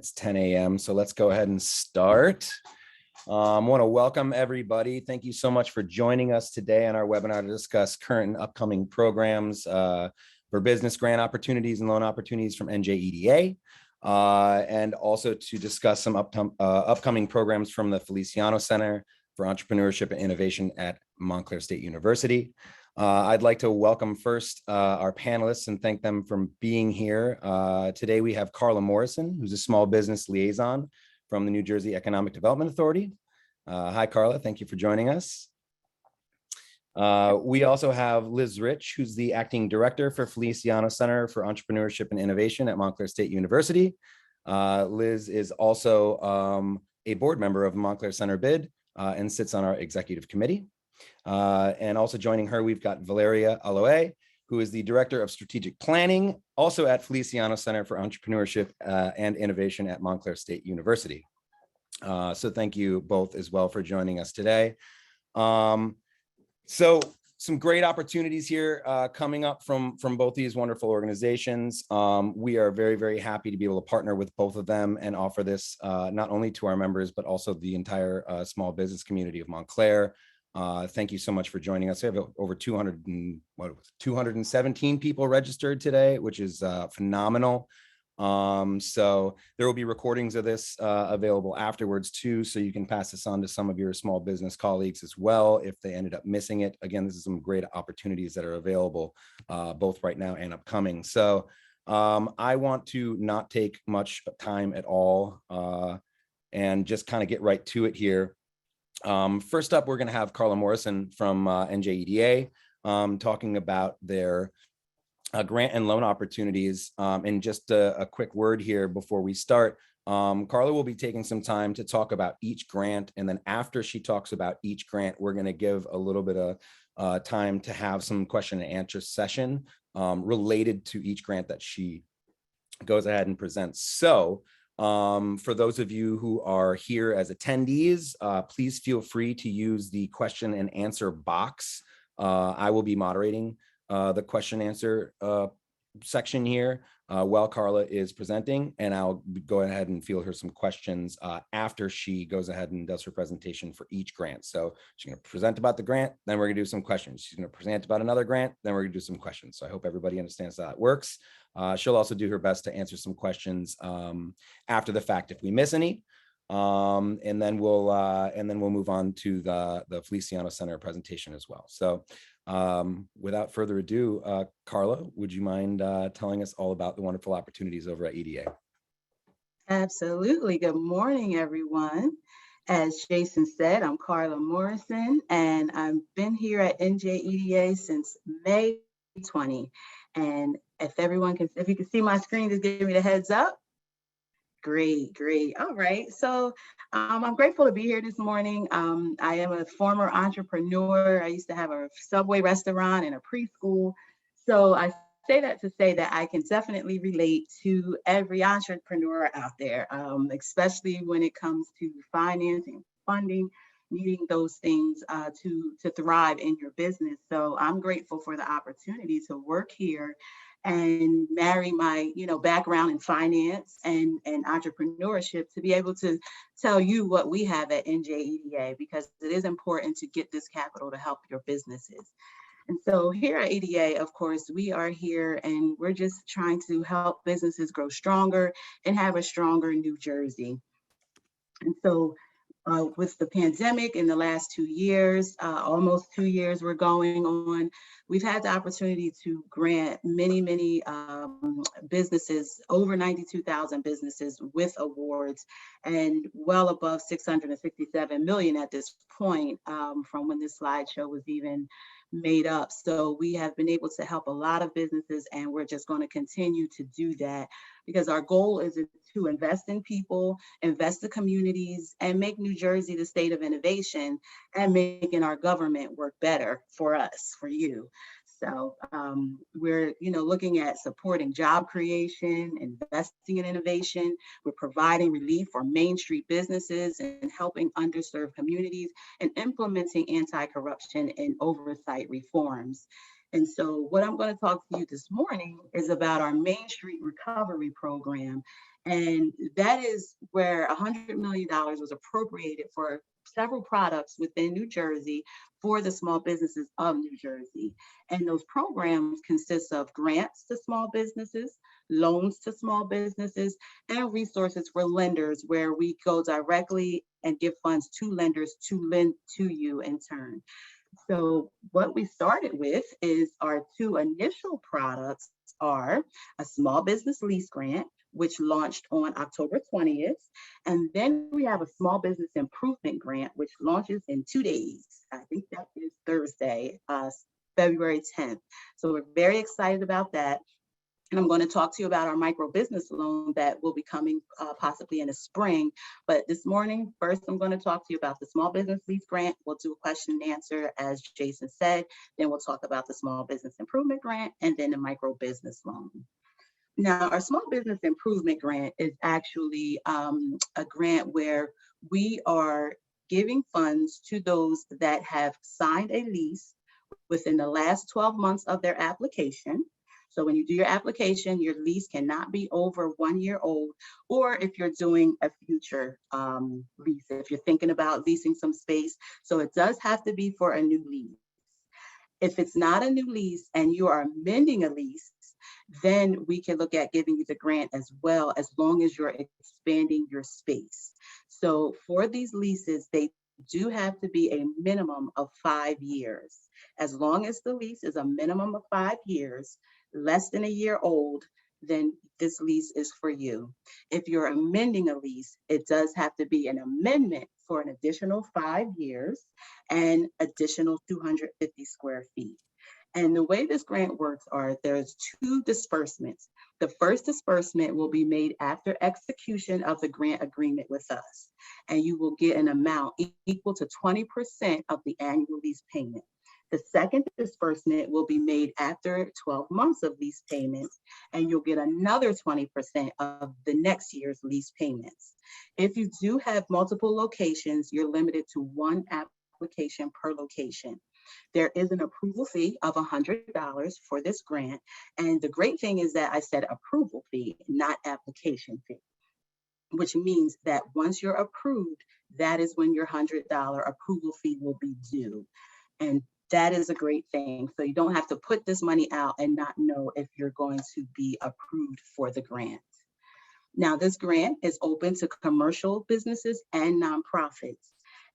It's 10 a.m. So let's go ahead and start. I want to welcome everybody. Thank you so much for joining us today on our webinar to discuss current and upcoming programs for business grant opportunities and loan opportunities from NJEDA, and also to discuss some upcoming programs from the Feliciano Center for Entrepreneurship and Innovation at Montclair State University. I'd like to welcome first our panelists and thank them for being here. Today we have Carla Morrison, who's a small business liaison from the New Jersey Economic Development Authority. Hi, Carla. Thank you for joining us. We also have Liz Rich, who's the acting director for Feliciano Center for Entrepreneurship and Innovation at Montclair State University. Liz is also a board member of Montclair Center BID and sits on our executive committee. And also joining her, we've got Valeria Aloe, who is the Director of Strategic Planning, also at Feliciano Center for Entrepreneurship and Innovation at Montclair State University. So thank you both as well for joining us today. So some great opportunities here coming up from both these wonderful organizations. We are very, very happy to be able to partner with both of them and offer this not only to our members, but also the entire small business community of Montclair. Thank you so much for joining us. We have over 217 people registered today, which is phenomenal. So there will be recordings of this available afterwards too, so you can pass this on to some of your small business colleagues as well if they ended up missing it. Again, this is some great opportunities that are available both right now and upcoming. So I want to not take much time at all and just kind of get right to it here. First up, we're going to have Carla Morrison from NJEDA talking about their grant and loan opportunities. And just a quick word here before we start. Carla will be taking some time to talk about each grant. And then after she talks about each grant, we're going to give a little bit of time to have some question and answer session related to each grant that she goes ahead and presents. So for those of you who are here as attendees, please feel free to use the question and answer box. I will be moderating the question answer section here while Carla is presenting, and I'll go ahead and field her some questions after she goes ahead and does her presentation for each grant. So she's going to present about the grant, then we're going to do some questions. She's going to present about another grant, then we're going to do some questions. So I hope everybody understands how it works. She'll also do her best to answer some questions after the fact if we miss any. And then we'll move on to the Feliciano Center presentation as well. So without further ado, Carla, would you mind telling us all about the wonderful opportunities over at EDA? Absolutely. Good morning, everyone. As Jason said, I'm Carla Morrison, and I've been here at NJEDA since May 20. And if you can see my screen, just give me the heads up. Great. All right. So I'm grateful to be here this morning. I am a former entrepreneur. I used to have a Subway restaurant and a preschool. So I say that to say that I can definitely relate to every entrepreneur out there, especially when it comes to financing, funding, needing those things to thrive in your business. So I'm grateful for the opportunity to work here and marry my background in finance and entrepreneurship to be able to tell you what we have at NJEDA, because it is important to get this capital to help your businesses. And so here at EDA, of course, we are here and we're just trying to help businesses grow stronger and have a stronger New Jersey. And so with the pandemic in the last 2 years, almost 2 years we're going on, we've had the opportunity to grant many businesses, over 92,000 businesses with awards, and well above 667 million at this point from when this slideshow was even made up. So we have been able to help a lot of businesses, and we're just going to continue to do that because our goal is to invest in people, invest in communities, and make New Jersey the state of innovation and making our government work better for us, for you. So we're looking at supporting job creation, investing in innovation. We're providing relief for Main Street businesses and helping underserved communities and implementing anti-corruption and oversight reforms. And so what I'm going to talk to you this morning is about our Main Street Recovery Program. And that is where $100 million was appropriated for several products within New Jersey for the small businesses of New Jersey. And those programs consist of grants to small businesses, loans to small businesses, and resources for lenders where we go directly and give funds to lenders to lend to you in turn. So what we started with is our two initial products are a small business lease grant, which launched on October 20th. And then we have a small business improvement grant, which launches in 2 days. I think that is Thursday, February 10th. So we're very excited about that. And I'm going to talk to you about our micro business loan that will be coming possibly in the spring. But this morning, first, I'm going to talk to you about the small business lease grant. We'll do a question and answer, as Jason said. Then we'll talk about the small business improvement grant and then the micro business loan. Now, our small business improvement grant is actually a grant where we are giving funds to those that have signed a lease within the last 12 months of their application. So when you do your application, your lease cannot be over 1 year old, or if you're doing a future lease, if you're thinking about leasing some space. So it does have to be for a new lease. If it's not a new lease and you are amending a lease, then we can look at giving you the grant as well, as long as you're expanding your space. So for these leases, they do have to be a minimum of 5 years. As long as the lease is a minimum of 5 years, less than a year old, then this lease is for you. If you're amending a lease, it does have to be an amendment for an additional 5 years and additional 250 square feet. And the way this grant works are there's two disbursements. The first disbursement will be made after execution of the grant agreement with us, and you will get an amount equal to 20% of the annual lease payment. The second disbursement will be made after 12 months of lease payments, and you'll get another 20% of the next year's lease payments. If you do have multiple locations, you're limited to one application per location. There is an approval fee of $100 for this grant. And the great thing is that I said approval fee, not application fee, which means that once you're approved, that is when your $100 approval fee will be due. And that is a great thing. So you don't have to put this money out and not know if you're going to be approved for the grant. Now, this grant is open to commercial businesses and nonprofits.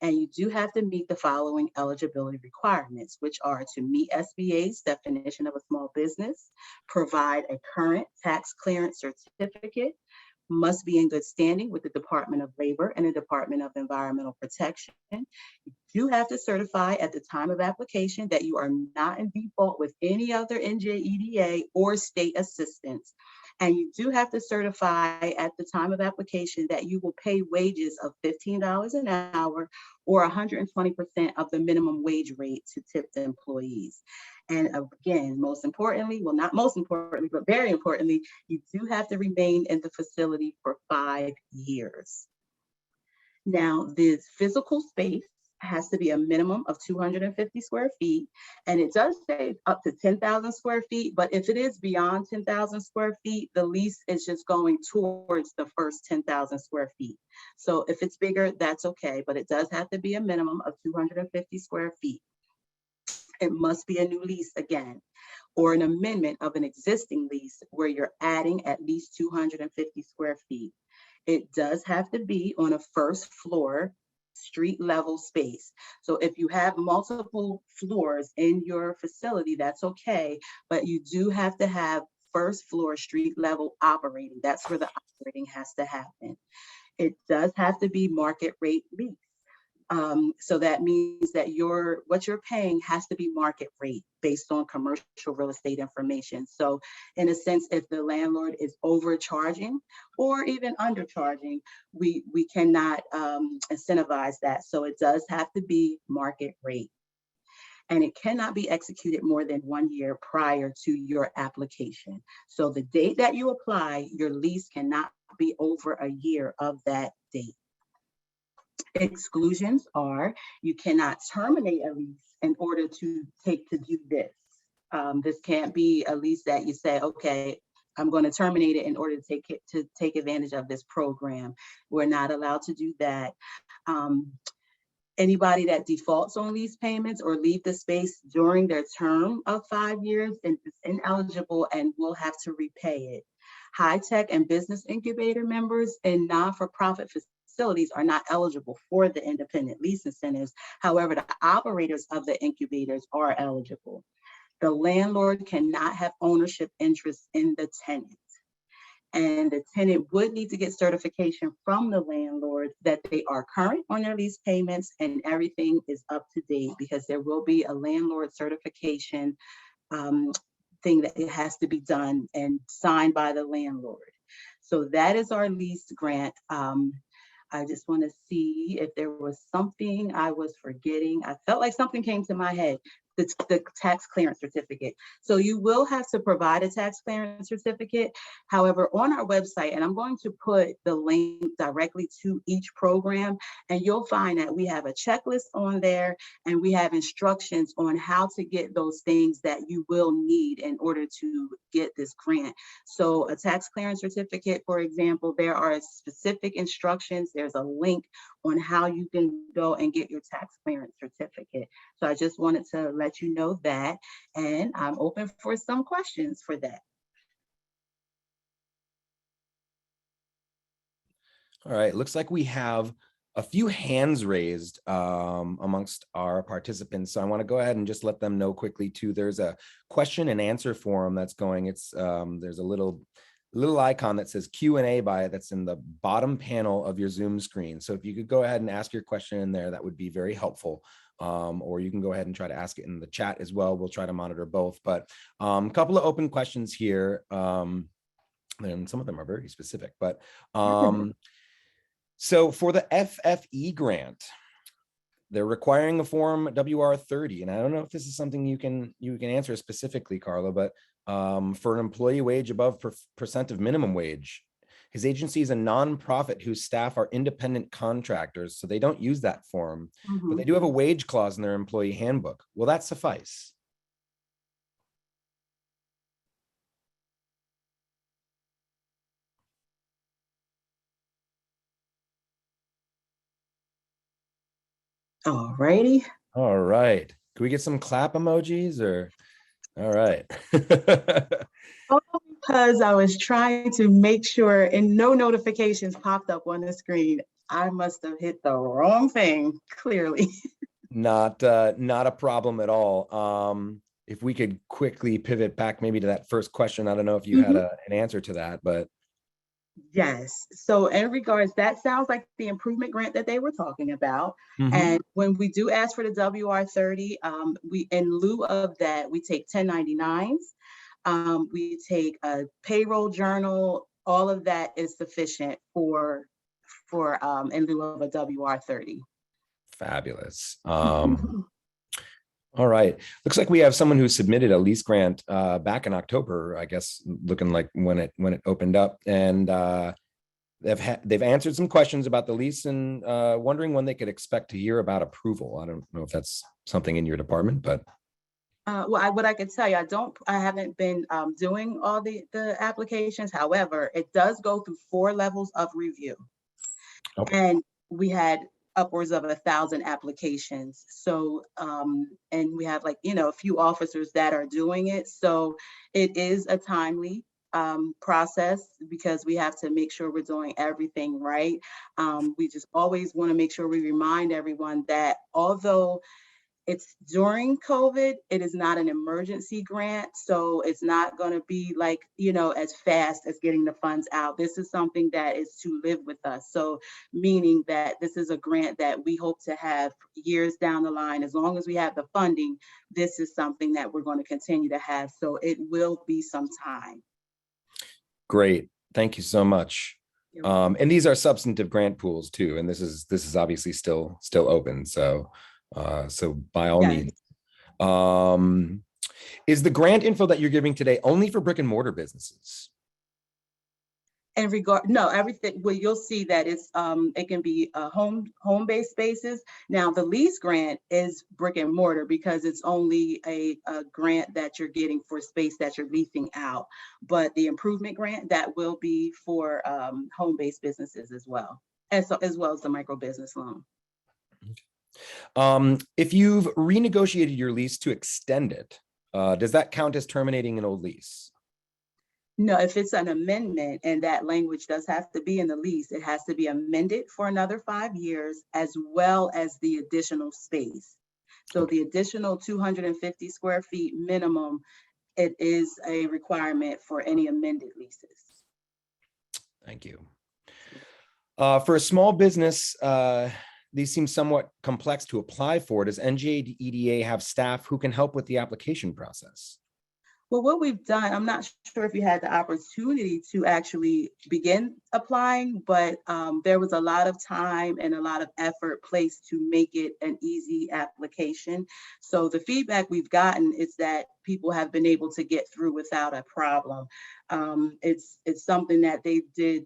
And you do have to meet the following eligibility requirements, which are to meet SBA's definition of a small business, provide a current tax clearance certificate, must be in good standing with the Department of Labor and the Department of Environmental Protection. You do have to certify at the time of application that you are not in default with any other NJEDA or state assistance. And you do have to certify at the time of application that you will pay wages of $15 an hour or 120% of the minimum wage rate to tipped employees. And again, most importantly, well, not most importantly, but very importantly, you do have to remain in the facility for 5 years. Now, this physical space has to be a minimum of 250 square feet, and it does say up to 10,000 square feet, but if it is beyond 10,000 square feet, the lease is just going towards the first 10,000 square feet. So if it's bigger, that's okay, but it does have to be a minimum of 250 square feet. It must be a new lease again, or an amendment of an existing lease where you're adding at least 250 square feet. It does have to be on a first floor street level space. So if you have multiple floors in your facility, that's okay, but you do have to have first floor street level operating. That's where the operating has to happen. It does have to be market rate lease. So that means that what you're paying has to be market rate based on commercial real estate information. So in a sense, if the landlord is overcharging or even undercharging, we cannot incentivize that. So it does have to be market rate. And it cannot be executed more than 1 year prior to your application. So the date that you apply, your lease cannot be over a year of that date. Exclusions are you cannot terminate a lease in order to do this. This can't be a lease that you say, okay, I'm going to terminate it in order to take advantage of this program. We're not allowed to do that. Anybody that defaults on lease payments or leave the space during their term of 5 years is ineligible and will have to repay it. High-tech and business incubator members and non-for-profit facilities are not eligible for the independent lease incentives. However, the operators of the incubators are eligible. The landlord cannot have ownership interest in the tenant. And the tenant would need to get certification from the landlord that they are current on their lease payments and everything is up to date, because there will be a landlord certification thing that it has to be done and signed by the landlord. So that is our lease grant. I just want to see if there was something I was forgetting. I felt like something came to my head. The tax clearance certificate. So you will have to provide a tax clearance certificate. However, on our website, and I'm going to put the link directly to each program, and you'll find that we have a checklist on there and we have instructions on how to get those things that you will need in order to get this grant. So a tax clearance certificate, for example, there are specific instructions. There's a link on how you can go and get your tax clearance certificate. So I just wanted to let you know that, and I'm open for some questions for that. All right, looks like we have a few hands raised amongst our participants. So I want to go ahead and just let them know quickly too. There's a question and answer forum that's going. It's there's a little icon that says Q&A by it that's in the bottom panel of your Zoom screen. So if you could go ahead and ask your question in there, that would be very helpful. Or you can go ahead and try to ask it in the chat as well. We'll try to monitor both, but a couple of open questions here. And some of them are very specific, but so for the FFE grant, they're requiring a form WR30. And I don't know if this is something you can answer specifically, Carla, but for an employee wage above percent of minimum wage, his agency is a nonprofit whose staff are independent contractors, so they don't use that form, but they do have a wage clause in their employee handbook. Will that suffice? All righty. All right. Can we get some clap emojis or? All right. All because I was trying to make sure and no notifications popped up on the screen. I must have hit the wrong thing, clearly. Not a problem at all. If we could quickly pivot back maybe to that first question. I don't know if you had an answer to that, but. Yes. So in regards, that sounds like the improvement grant that they were talking about. And when we do ask for the WR30, we, in lieu of that, we take 1099s. We take a payroll journal. All of that is sufficient for in lieu of a WR30. Fabulous. All right. Looks like we have someone who submitted a lease grant back in October, I guess, looking like when it opened up, and they've answered some questions about the lease and wondering when they could expect to hear about approval. I don't know if that's something in your department, but. Well, what I can tell you, I haven't been doing all the applications. However, it does go through 4 levels of review. Okay. And we had upwards of 1,000 applications. So, and we have a few officers that are doing it. So it is a timely process because we have to make sure we're doing everything right. We just always want to make sure we remind everyone that although it's during COVID, it is not an emergency grant. So it's not going to be as fast as getting the funds out. This is something that is to live with us. So meaning that this is a grant that we hope to have years down the line. As long as we have the funding, this is something that we're going to continue to have. So it will be some time. Great. Thank you so much. And these are substantive grant pools too. And this is obviously still open. So by all means, is the grant info that you're giving today only for brick and mortar businesses? In regard, no, everything, well, you'll see that it's, it can be home-based spaces. Now, the lease grant is brick and mortar because it's only a grant that you're getting for space that you're leasing out. But the improvement grant, that will be for home-based businesses as well, as well as the micro business loan. If you've renegotiated your lease to extend it, does that count as terminating an old lease? No, if it's an amendment, and that language does have to be in the lease, it has to be amended for another 5 years, as well as the additional space. So the additional 250 square feet minimum, it is a requirement for any amended leases. Thank you. For a small business, these seem somewhat complex to apply for. Does NJEDA have staff who can help with the application process? Well, what we've done, I'm not sure if you had the opportunity to actually begin applying, but there was a lot of time and a lot of effort placed to make it an easy application. So the feedback we've gotten is that people have been able to get through without a problem. It's something that they did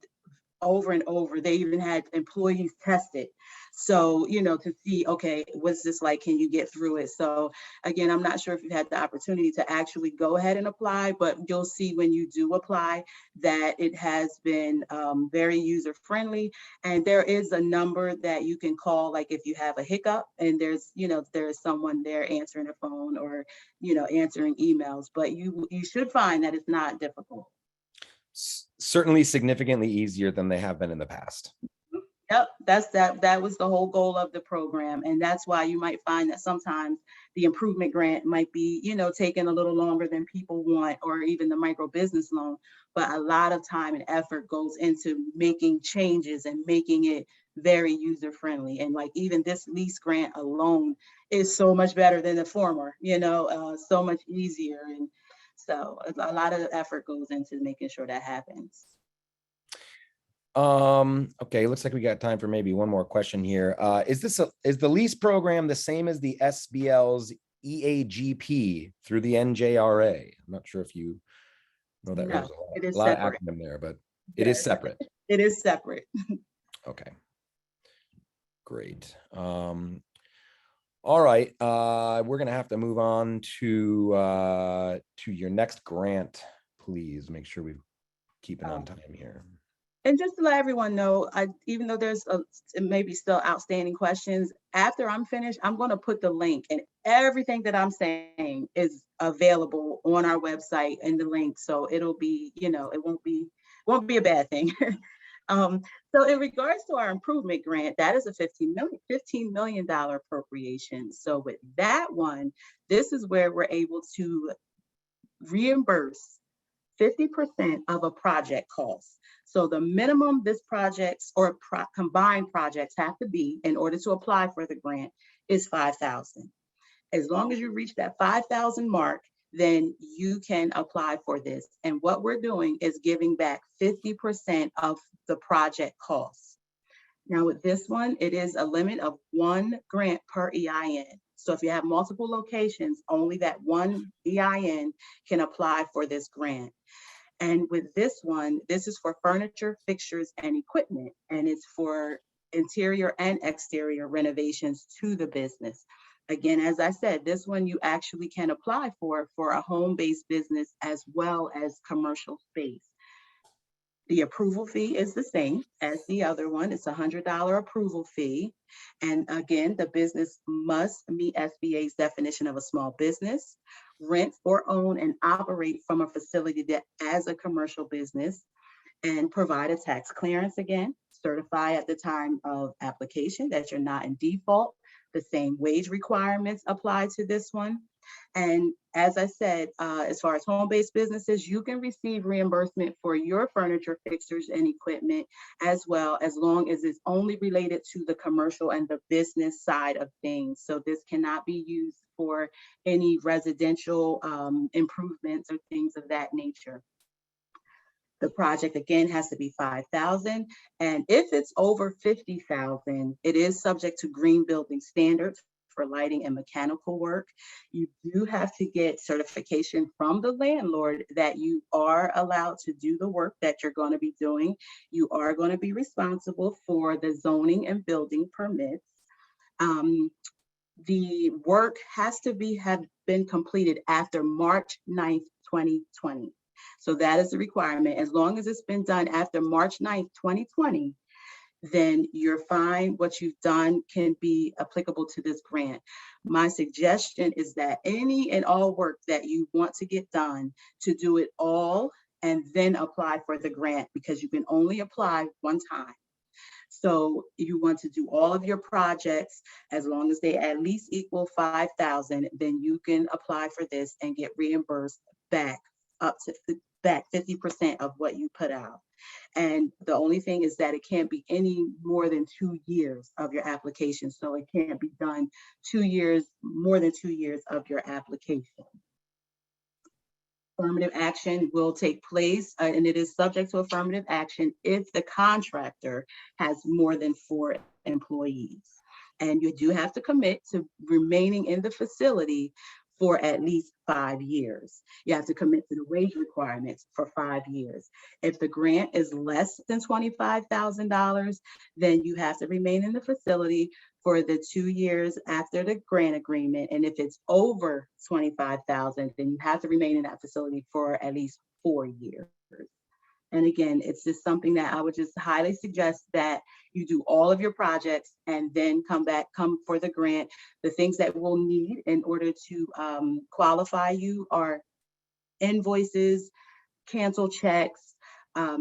over and over. They even had employees test it. So, to see, okay, what's this like? Can you get through it? So again, I'm not sure if you've had the opportunity to actually go ahead and apply, but you'll see when you do apply that it has been very user friendly. And there is a number that you can call, like if you have a hiccup and there's someone there answering the phone or, answering emails, but you should find that it's not difficult. Certainly significantly easier than they have been in the past. Yep, that was the whole goal of the program. And that's why you might find that sometimes the improvement grant might be, taking a little longer than people want, or even the micro business loan. But a lot of time and effort goes into making changes and making it very user friendly. And like even this lease grant alone is so much better than the former, so much easier. And so a lot of effort goes into making sure that happens. Okay, looks like we got time for maybe one more question here. Is the lease program the same as the SBL's EAGP through the NJRA? I'm not sure if you know that. No, it is a lot separate. of acronym there, but it is separate. It is separate. Okay, great. All right, we're gonna have to move on to your next grant, please. Make sure we keep it on time here. And just to let everyone know, even though there's maybe still outstanding questions, after I'm finished, I'm going to put the link, and everything that I'm saying is available on our website in the link. So it'll be, it won't be a bad thing. So in regards to our improvement grant, that is a $15 million appropriation. So with that one, this is where we're able to reimburse 50% of a project cost. So the minimum this projects or combined projects have to be in order to apply for the grant is $5,000. As long as you reach that 5,000 mark, then you can apply for this. And what we're doing is giving back 50% of the project costs. Now with this one, it is a limit of 1 grant per EIN. So if you have multiple locations, only that 1 EIN can apply for this grant. And with this one, this is for furniture, fixtures, and equipment, and it's for interior and exterior renovations to the business. Again, as I said, this one you actually can apply for a home-based business as well as commercial space. The approval fee is the same as the other one. It's a $100 approval fee. And again, the business must meet SBA's definition of a small business, rent or own and operate from a facility that as a commercial business, and provide a tax clearance again, certify at the time of application that you're not in default. The same wage requirements apply to this one. And as I said, as far as home-based businesses, you can receive reimbursement for your furniture, fixtures, and equipment as well, as long as it's only related to the commercial and the business side of things. So this cannot be used for any residential improvements or things of that nature. The project again has to be 5,000, and if it's over 50,000, it is subject to green building standards for lighting and mechanical work. You do have to get certification from the landlord that you are allowed to do the work that you're going to be doing. You are going to be responsible for the zoning and building permits. The work has to have been completed after March 9th, 2020. So that is the requirement. As long as it's been done after March 9th, 2020, then you're fine. What you've done can be applicable to this grant. My suggestion is that any and all work that you want to get done, to do it all and then apply for the grant, because you can only apply one time. So you want to do all of your projects, as long as they at least equal 5,000, then you can apply for this and get reimbursed back up to back 50% of what you put out. And the only thing is that it can't be any more than 2 years of your application. So it can't be done 2 years, more than 2 years of your application. Affirmative action will take place, and it is subject to affirmative action if the contractor has more than 4 employees. And you do have to commit to remaining in the facility for at least 5 years. You have to commit to the wage requirements for 5 years. If the grant is less than $25,000, then you have to remain in the facility for the 2 years after the grant agreement. And if it's over 25,000, then you have to remain in that facility for at least 4 years. And again, it's just something that I would just highly suggest that you do all of your projects and then come for the grant. The things that we'll need in order to qualify you are invoices, cancel checks,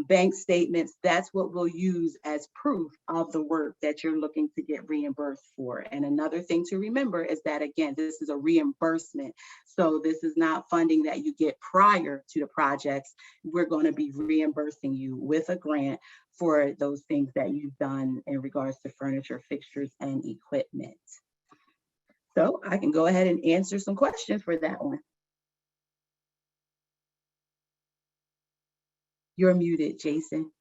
bank statements. That's what we'll use as proof of the work that you're looking to get reimbursed for. And another thing to remember is that, again, this is a reimbursement. So this is not funding that you get prior to the projects. We're going to be reimbursing you with a grant for those things that you've done in regards to furniture, fixtures, and equipment. So I can go ahead and answer some questions for that one. You're muted, Jason.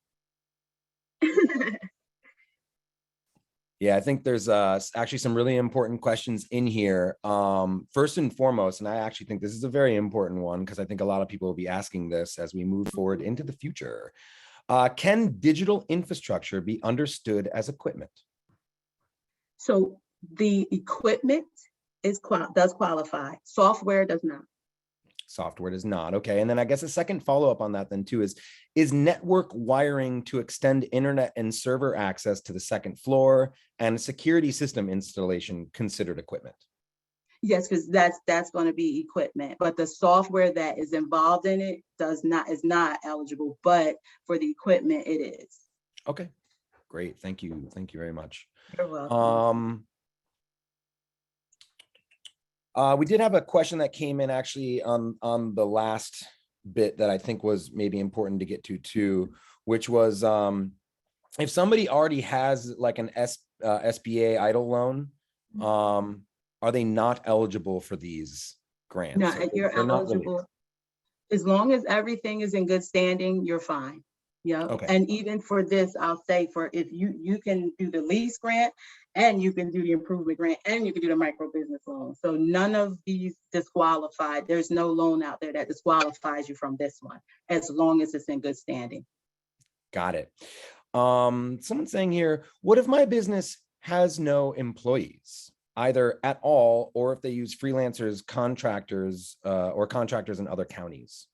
Yeah, I think there's actually some really important questions in here. First and foremost, and I actually think this is a very important one because I think a lot of people will be asking this as we move forward into the future. Can digital infrastructure be understood as equipment? So the equipment does qualify. Software does not. Software does not. Okay. And then I guess a second follow-up on that then too is network wiring to extend internet and server access to the second floor and security system installation considered equipment? Yes, because that's going to be equipment, but the software that is involved in it is not eligible, but for the equipment it is. Okay, great. Thank you. Thank you very much. You're welcome. We did have a question that came in actually on the last bit that I think was maybe important to get to too, which was if somebody already has like an SBA EIDL loan, are they not eligible for these grants? No, you're eligible. As long as everything is in good standing, you're fine. Yeah. Okay. And even for this, I'll say for if you can do the lease grant and you can do the improvement grant and you can do the micro business loan. So none of these disqualified. There's no loan out there that disqualifies you from this one, as long as it's in good standing. Got it. Someone's saying here, what if my business has no employees, either at all, or if they use freelancers, contractors, or contractors in other counties?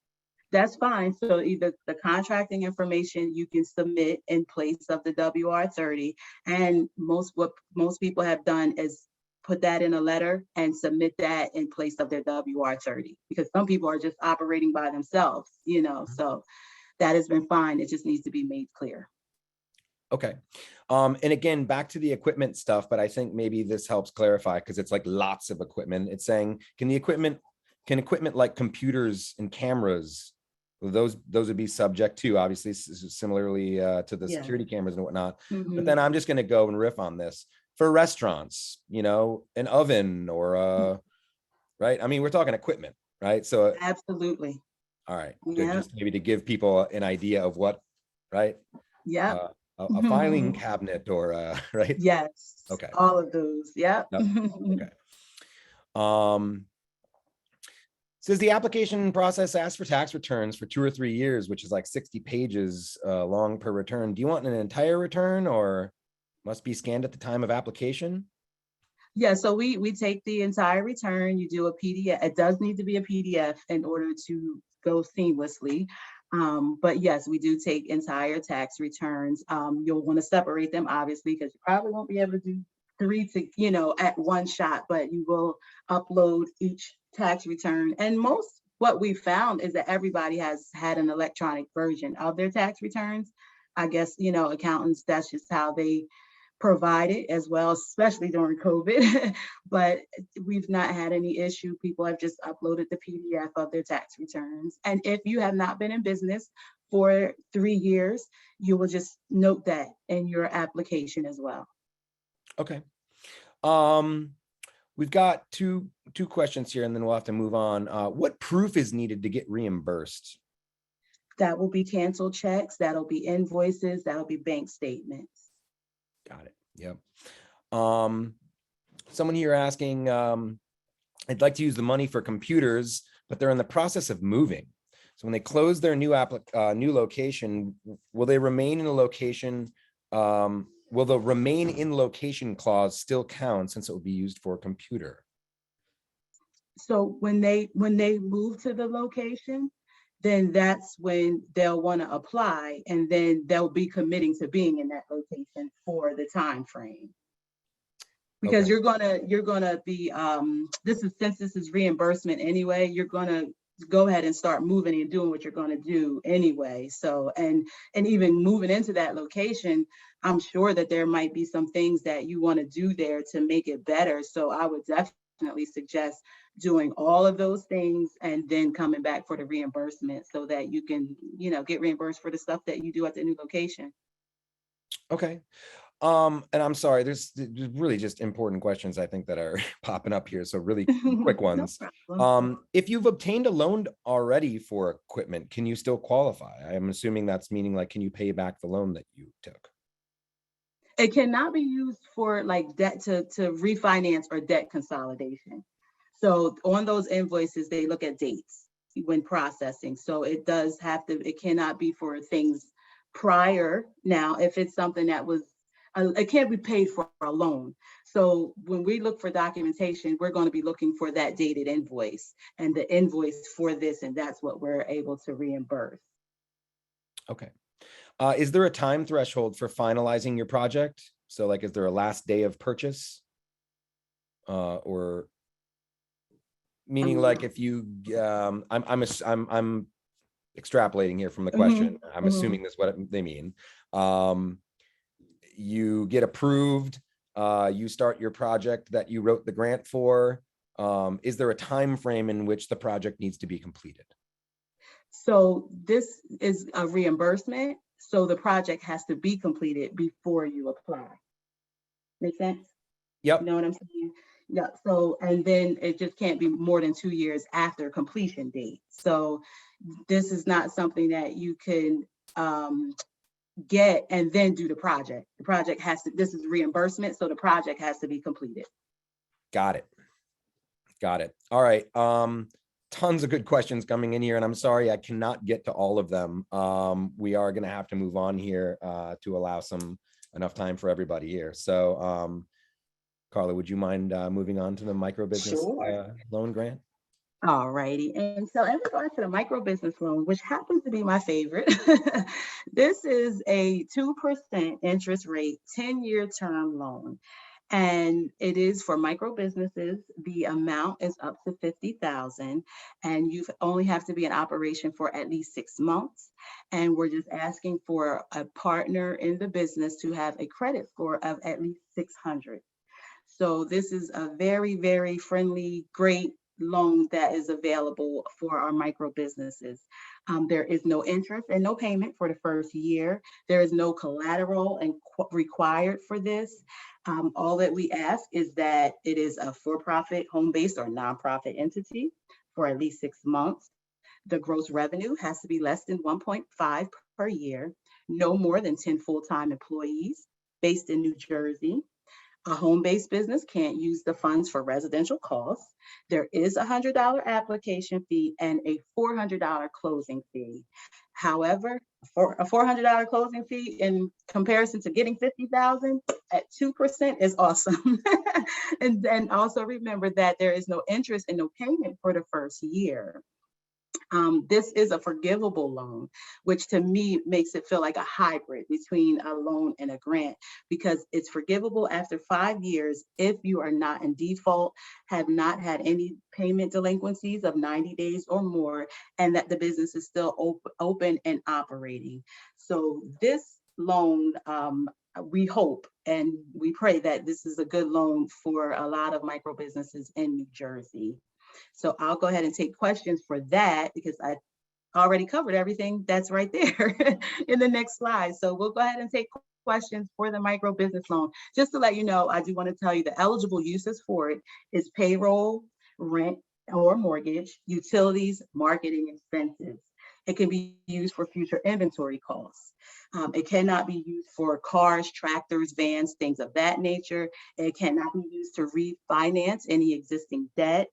That's fine. So either the contracting information you can submit in place of the WR-30, and what most people have done is put that in a letter and submit that in place of their WR-30, because some people are just operating by themselves, so that has been fine. It just needs to be made clear. Okay. And again, back to the equipment stuff, but I think maybe this helps clarify because it's like lots of equipment. It's saying, can equipment like computers and cameras, those would be subject to, obviously, similarly to the security cameras and whatnot. But then I'm just going to go and riff on this for restaurants, an oven or right. I mean, we're talking equipment, right? So absolutely. All right. Yep. Just maybe to give people an idea of what, right? Yeah. A filing cabinet or right? Yes. Okay. All of those. Yeah. Yep. Okay. Um, Says the application process asks for tax returns for 2 or 3 years, which is like 60 pages long per return. Do you want an entire return or must be scanned at the time of application? Yeah, so we take the entire return. You do a PDF. It does need to be a PDF in order to go seamlessly. But yes, we do take entire tax returns. You'll want to separate them, obviously, because you probably won't be able to do three at one shot, but you will upload each tax return. And most what we found is that everybody has had an electronic version of their tax returns. I guess, accountants, that's just how they provide it as well, especially during COVID. But we've not had any issue. People have just uploaded the PDF of their tax returns. And if you have not been in business for 3 years, you will just note that in your application as well. Okay. We've got two questions here and then we'll have to move on. What proof is needed to get reimbursed? That will be canceled checks, that'll be invoices, that'll be bank statements. Got it. Yep. Someone here asking, I'd like to use the money for computers, but they're in the process of moving. So when they close their new location, will they remain in a location? Will the remain in location clause still count since it will be used for a computer? So when they move to the location, then that's when they'll want to apply, and then they'll be committing to being in that location for the time frame. Because Okay. you're gonna be since this is reimbursement anyway, you're gonna go ahead and start moving and doing what you're gonna do anyway. So and even moving into that location, I'm sure that there might be some things that you want to do there to make it better. So I would definitely suggest doing all of those things and then coming back for the reimbursement so that you can, get reimbursed for the stuff that you do at the new location. Okay. And I'm sorry, there's really just important questions I think that are popping up here. So really quick No ones. problem. If you've obtained a loan already for equipment, can you still qualify? I'm assuming that's meaning like, can you pay back the loan that you took? It cannot be used for like debt to refinance or debt consolidation. So on those invoices, they look at dates when processing. So it cannot be for things prior. Now, if it's something that was, it can't be paid for a loan. So when we look for documentation, we're going to be looking for that dated invoice and the invoice for this, and that's what we're able to reimburse. Okay. Is there a time threshold for finalizing your project? So like, is there a last day of purchase? Or meaning like if you, I'm extrapolating here from the question. I'm assuming that's what they mean. You get approved, you start your project that you wrote the grant for. Is there a time frame in which the project needs to be completed? So this is a reimbursement. So the project has to be completed before you apply. Make sense? Yep. You know what I'm saying? Yeah. So, and then it just can't be more than 2 years after completion date. So this is not something that you can get and then do the project. The project this is reimbursement. So the project has to be completed. Got it. Got it. All right. Tons of good questions coming in here, and I'm sorry I cannot get to all of them. We are going to have to move on here to allow enough time for everybody here. So, Carla, would you mind moving on to the micro business loan grant? All righty. And so in regards to the micro business loan, which happens to be my favorite, this is a 2% interest rate, 10-year term loan. And it is for micro businesses. The amount is up to $50,000, and you only have to be in operation for at least 6 months. And we're just asking for a partner in the business to have a credit score of at least 600. So this is a very, very friendly, great loan that is available for our micro businesses. There is no interest and no payment for the first year. There is no collateral required for this. All that we ask is that it is a for-profit, home-based, or nonprofit entity for at least 6 months. The gross revenue has to be less than 1.5 per year, no more than 10 full-time employees, based in New Jersey. A home-based business can't use the funds for residential costs. There is a $100 application fee and a $400 closing fee. However, for a $400 closing fee in comparison to getting 50,000 at 2% is awesome. And then also remember that there is no interest and no payment for the first year. This is a forgivable loan, which to me makes it feel like a hybrid between a loan and a grant, because it's forgivable after 5 years if you are not in default, have not had any payment delinquencies of 90 days or more, and that the business is still open and operating. So this loan, we hope and we pray that this is a good loan for a lot of micro businesses in New Jersey. So I'll go ahead and take questions for that because I already covered everything that's right there in the next slide. So we'll go ahead and take questions for the micro business loan. Just to let you know, I do want to tell you the eligible uses for it is payroll, rent or mortgage, utilities, marketing expenses. It can be used for future inventory costs. It cannot be used for cars, tractors, vans, things of that nature. It cannot be used to refinance any existing debt.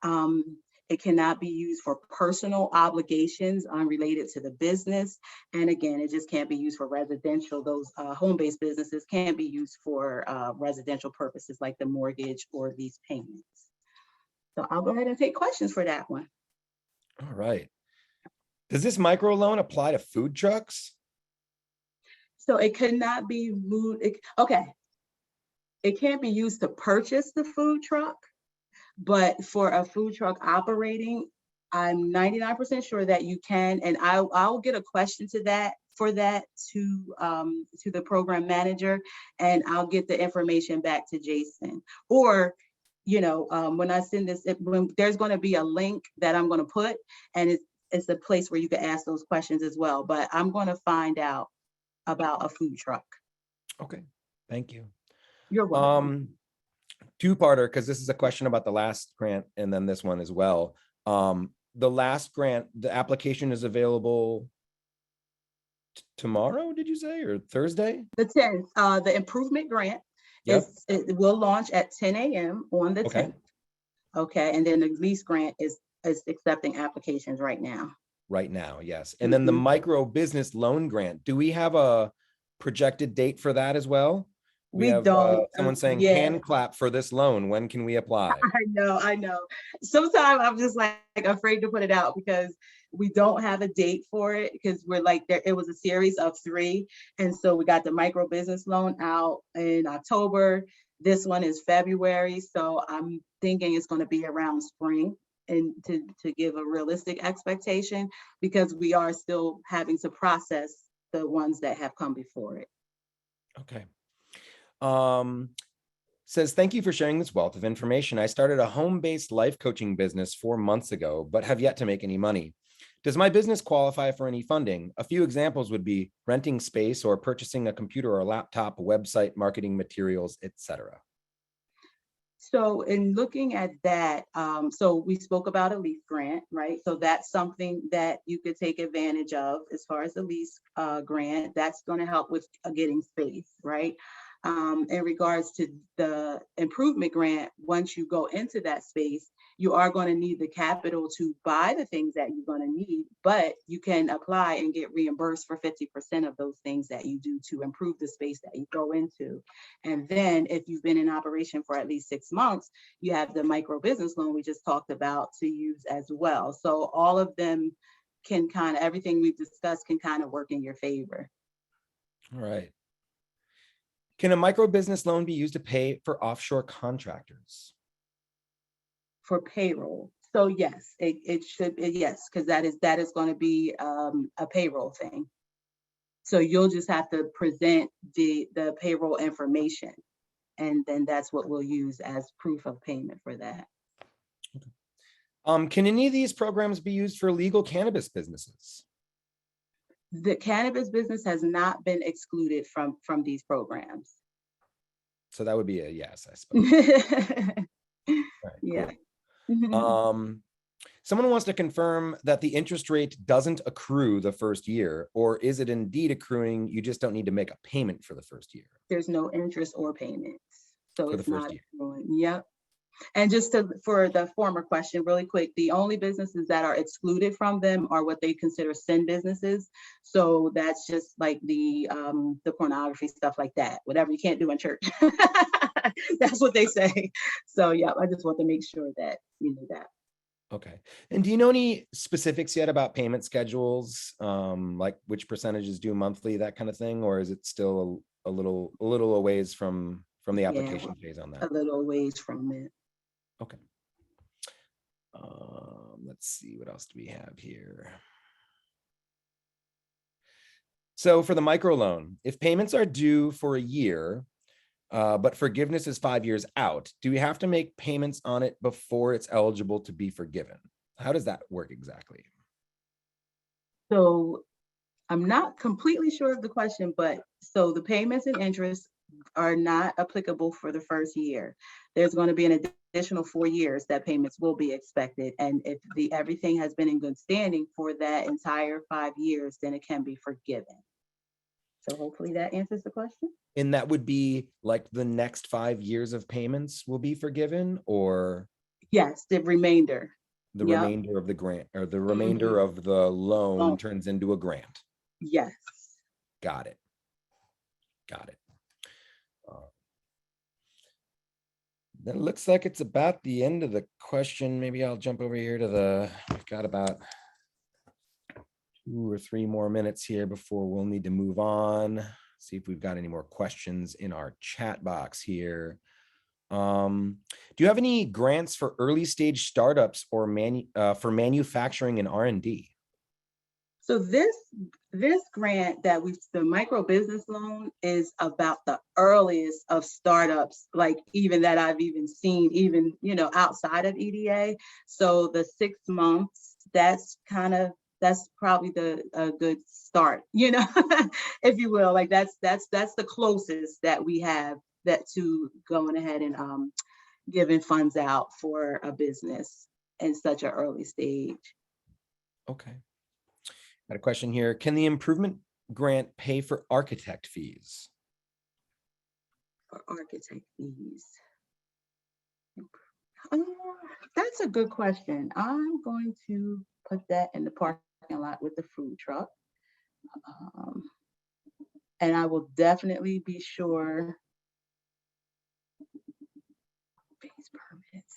It cannot be used for personal obligations unrelated to the business. And again, it just can't be used for residential. Those home-based businesses can't be used for residential purposes like the mortgage or lease payments. So I'll go ahead and take questions for that one. All right. Does this micro loan apply to food trucks? So it could not be moved. Okay. It can't be used to purchase the food truck, but for a food truck operating, I'm 99% sure that you can. And I'll get a question to that for that to the program manager, and I'll get the information back to Jason. Or, you know, when I send this, there's going to be a link that I'm going to put, and it's a place where you can ask those questions as well. But I'm going to find out about a food truck. Okay, thank you. You're welcome. Two-parter, because this is a question about the last grant and then this one as well. The last grant, the application is available tomorrow, did you say, or Thursday? The 10th, the improvement grant, Yep. it will launch at 10 a.m. on the 10th. Okay, and then the lease grant is accepting applications right now. Right now, yes. And then the micro business loan grant, do we have a projected date for that as well? We have don't. Someone saying hand clap for this loan. When can we apply? I know. Sometimes I'm just like afraid to put it out because we don't have a date for it, because we're like it was a series of 3. And so we got the micro business loan out in October. This one is February. So I'm thinking it's going to be around spring, and to give a realistic expectation, because we are still having to process the ones that have come before it. Okay. Says, thank you for sharing this wealth of information. I started a home-based life coaching business 4 months ago, but have yet to make any money. Does my business qualify for any funding? A few examples would be renting space or purchasing a computer or a laptop, website, marketing materials, etc. So in looking at that, so we spoke about a lease grant, right? So that's something that you could take advantage of as far as the lease grant. That's going to help with getting space, right? In regards to the improvement grant, once you go into that space, you are going to need the capital to buy the things that you're going to need, but you can apply and get reimbursed for 50% of those things that you do to improve the space that you go into. And then if you've been in operation for at least 6 months, you have the micro business loan we just talked about to use as well. So all of them can kind of, everything we've discussed can kind of work in your favor. All right. Can a micro business loan be used to pay for offshore contractors? For payroll. So yes, it should be, yes, because that is going to be a payroll thing. So you'll just have to present the payroll information, and then that's what we'll use as proof of payment for that. Can any of these programs be used for legal cannabis businesses? The cannabis business has not been excluded from these programs. So that would be a yes, I suppose. Right, yeah. Cool. Someone wants to confirm that the interest rate doesn't accrue the first year, or is it indeed accruing? You just don't need to make a payment for the first year. There's no interest or payments. So For the it's not first year. ruined. Yep. And just for the former question, really quick, the only businesses that are excluded from them are what they consider sin businesses. So that's just like the pornography, stuff like that, whatever you can't do in church. That's what they say. So yeah, I just want to make sure that you knew that. Okay. And do you know any specifics yet about payment schedules? Like which percentages due monthly, that kind of thing? Or is it still a little a ways from the Yeah, application phase on a that? little ways from it. Okay. Let's see, what else do we have here? So for the microloan, if payments are due for a year, but forgiveness is 5 years out, do we have to make payments on it before it's eligible to be forgiven? How does that work exactly? So I'm not completely sure of the question, but so the payments and interest are not applicable for the first year. There's going to be an additional 4 years that payments will be expected. And if the everything has been in good standing for that entire 5 years, then it can be forgiven. So hopefully that answers the question. And that would be like the next 5 years of payments will be forgiven, or Yes, the remainder. the Yep. remainder of the grant, or the Mhm. remainder of the loan Oh, turns into a grant. yes. Got it. Got it. That looks like it's about the end of the question. Maybe I'll jump over here to we've got about 2 or 3 more minutes here before we'll need to move on. See if we've got any more questions in our chat box here. Do you have any grants for early stage startups or for manufacturing and R&D? So this grant that the micro business loan is about the earliest of startups, like even that I've even seen, even outside of EDA. So the 6 months, that's probably a good start, if you will. Like that's the closest that we have that to going ahead and giving funds out for a business in such an early stage. Okay. Got a question here. Can the improvement grant pay for architect fees? For architect fees. That's a good question. I'm going to put that in the parking lot with the food truck. Um, and I will definitely be sure. Base permits.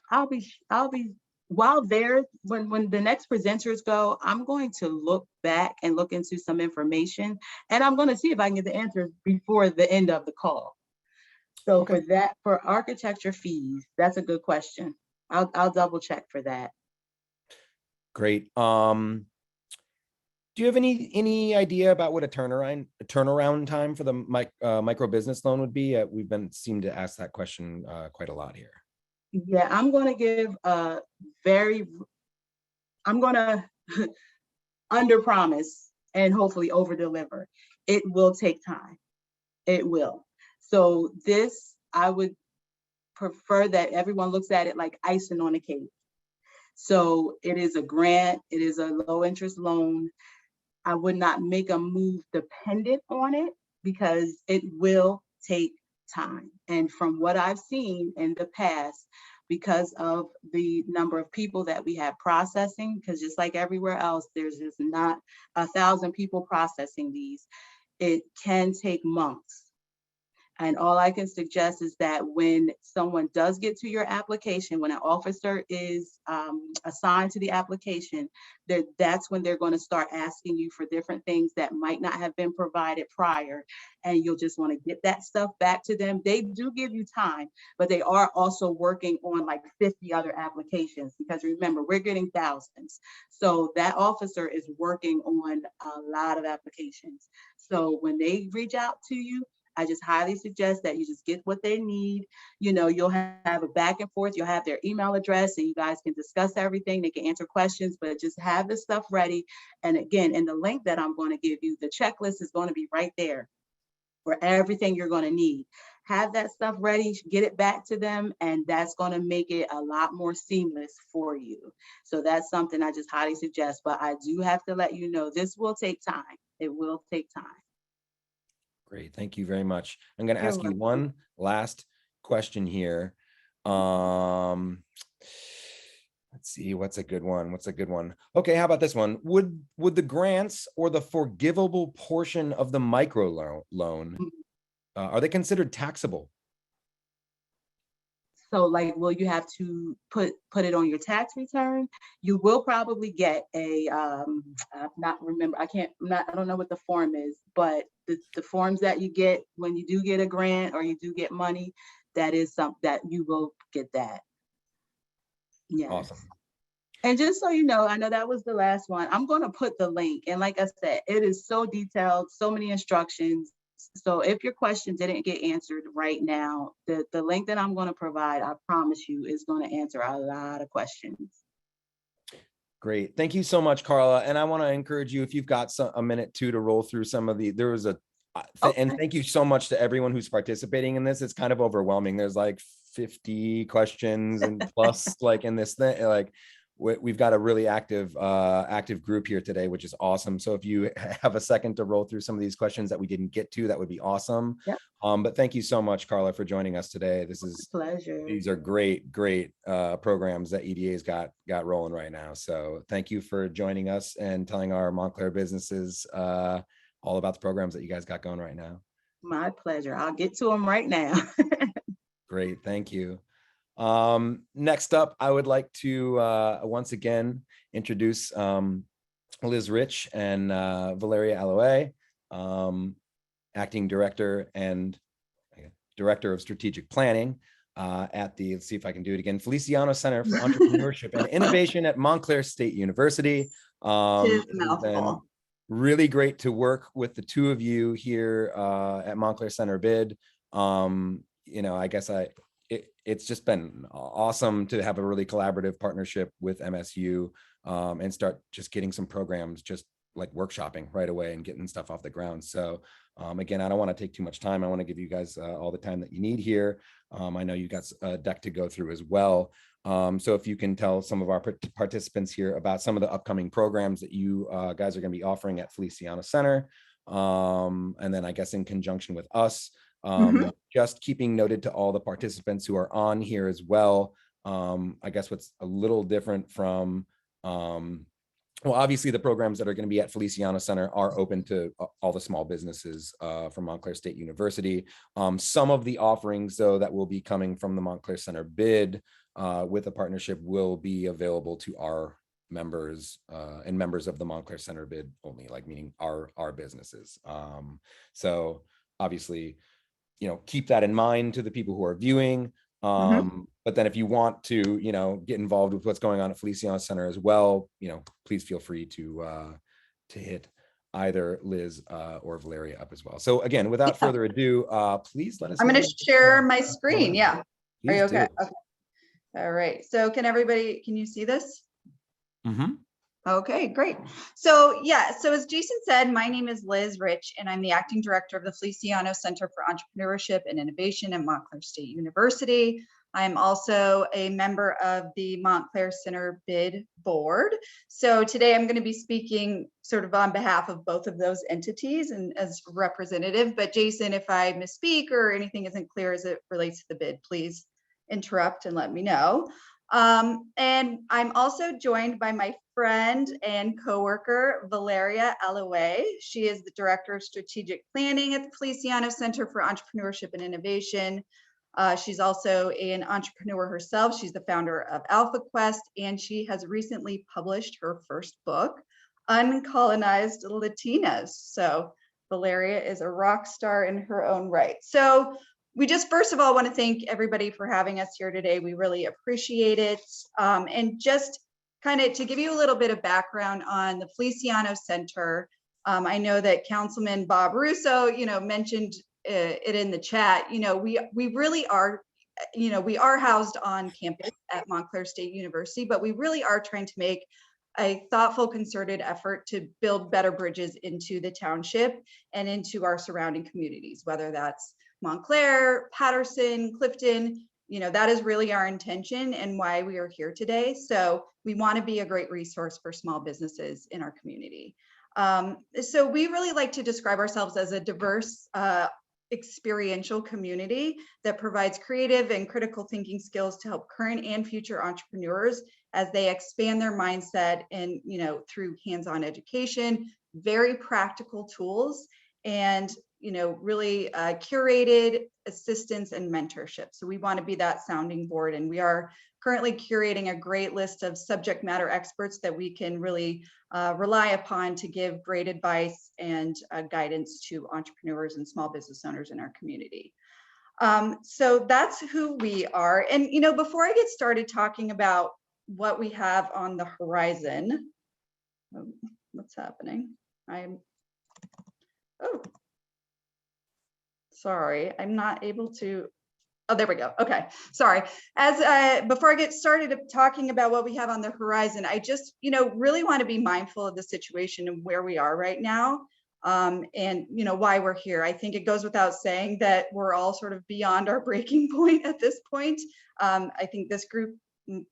I'll be while there, when the next presenters go, I'm going to look back and look into some information, and I'm going to see if I can get the answers before the end of the call. So Okay. for architecture fees, that's a good question. I'll double check for that. Great. Do you have any idea about what a turnaround time for the micro business loan would be? We've seemed to ask that question quite a lot here. Yeah, I'm going to give I'm going to under promise and hopefully over deliver. It will take time. It will. So I would prefer that everyone looks at it like icing on a cake. So it is a grant. It is a low interest loan. I would not make a move dependent on it because it will take time. And from what I've seen in the past, because of the number of people that we have processing, because just like everywhere else, there's just not 1,000 people processing these, it can take months. And all I can suggest is that when someone does get to your application, when an officer is assigned to the application, that's when they're going to start asking you for different things that might not have been provided prior. And you'll just want to get that stuff back to them. They do give you time, but they are also working on like 50 other applications because remember, we're getting thousands. So that officer is working on a lot of applications. So when they reach out to you, I just highly suggest that you just get what they need. You'll have a back and forth. You'll have their email address and you guys can discuss everything. They can answer questions, but just have the stuff ready. And again, in the link that I'm going to give you, the checklist is going to be right there for everything you're going to need. Have that stuff ready, get it back to them, and that's going to make it a lot more seamless for you. So that's something I just highly suggest, but I do have to let you know this will take time. It will take time. Great. Thank you very much. I'm going to You're ask you welcome. one last question here. Let's see, what's a good one? Okay, how about this one? Would the grants or the forgivable portion of the micro loan, are they considered taxable? So like, will you have to put it on your tax return? You will probably get a, I'm not remember, I don't know what the form is, but the forms that you get when you do get a grant or you do get money, that is something that you will get that. Yes. Awesome. And just so you know, I know that was the last one. I'm going to put the link. And like I said, it is so detailed, so many instructions. So if your question didn't get answered right now, the link that I'm going to provide, I promise you, is going to answer a lot of questions. Great. Thank you so much, Carla. And I want to encourage you, if you've got a minute to roll through some of and thank you so much to everyone who's participating in this. It's kind of overwhelming. There's like 50 questions and plus like in this thing, like we've got a really active group here today, which is awesome. So if you have a second to roll through some of these questions that we didn't get to, that would be awesome. Yep. But thank you so much, Carla, for joining us today. This is a pleasure. These are great programs that EDA's got rolling right now. So thank you for joining us and telling our Montclair businesses all about the programs that you guys got going right now. My pleasure. I'll get to them right now. Great, thank you. Next up, I would like to once again introduce Liz Rich and Valeria Aloe, acting director and director of strategic planning at the, let's see if I can do it again, Feliciano Center for Entrepreneurship and Innovation at Montclair State University. Been really great to work with the two of you here at Montclair Center BID. I guess it's just been awesome to have a really collaborative partnership with MSU and start just getting some programs just like workshopping right away and getting stuff off the ground. So again, I don't want to take too much time. I want to give you guys all the time that you need here. I know you got a deck to go through as well. So if you can tell some of our participants here about some of the upcoming programs that you guys are going to be offering at Feliciano Center. And then I guess in conjunction with us, just keeping noted to all the participants who are on here as well. I guess what's a little different from, well, obviously the programs that are going to be at Feliciano Center are open to all the small businesses from Montclair State University. Some of the offerings, though, that will be coming from the Montclair Center BID with a partnership will be available to our members and members of the Montclair Center BID only, like meaning our businesses. So obviously, keep that in mind to the people who are viewing. But then if you want to, get involved with what's going on at Feliciano Center as well, please feel free to hit either Liz or Valeria up as well. So again, without further ado, please let us I'm know. going to share my screen. Yeah. Please Are you okay? do. Okay. All right. So can you see this? Okay, great. So so as Jason said, my name is Liz Rich, and I'm the acting director of the Feliciano Center for Entrepreneurship and Innovation at Montclair State University. I'm also a member of the Montclair Center BID board. So today I'm going to be speaking sort of on behalf of both of those entities and as representative. But Jason, if I misspeak or anything isn't clear as it relates to the BID, please interrupt and let me know. And I'm also joined by my friend and coworker, Valeria Aloe. She is the Director of Strategic Planning at the Feliciano Center for Entrepreneurship and Innovation. She's also an entrepreneur herself. She's the founder of Alpha Quest, and she has recently published her first book, Uncolonized Latinas. So Valeria is a rock star in her own right. So we just first of all want to thank everybody for having us here today. We really appreciate it. And just kind of to give you a little bit of background on the Feliciano Center, I know that Councilman Bob Russo, mentioned it in the chat. We really are, we are housed on campus at Montclair State University, but we really are trying to make a thoughtful, concerted effort to build better bridges into the township and into our surrounding communities, whether that's Montclair, Patterson, Clifton, that is really our intention and why we are here today. So we want to be a great resource for small businesses in our community. So we really like to describe ourselves as a diverse experiential community that provides creative and critical thinking skills to help current and future entrepreneurs as they expand their mindset and, you know, through hands-on education, very practical tools, and, you know, really curated assistance and mentorship. So we want to be that sounding board, and we are currently curating a great list of subject matter experts that we can really rely upon to give great advice and guidance to entrepreneurs and small business owners in our community. So that's who we are. And, you know, before I get started talking about what we have on the horizon, what's happening? Sorry, I'm not able to. Oh, there we go. Okay, sorry. As before I get started talking about what we have on the horizon, I just, you know, really want to be mindful of the situation and where we are right now, and, you know, why we're here. I think it goes without saying that we're all sort of beyond our breaking point at this point. I think this group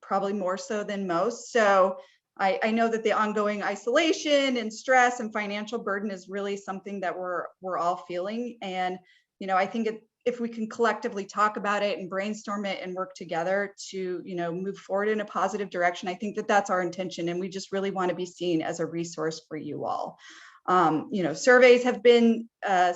probably more so than most. So I know that the ongoing isolation and stress and financial burden is really something that we're all feeling. And, you know, I think if we can collectively talk about it and brainstorm it and work together to, you know, move forward in a positive direction, I think that that's our intention. And we just really want to be seen as a resource for you all. You know, surveys have been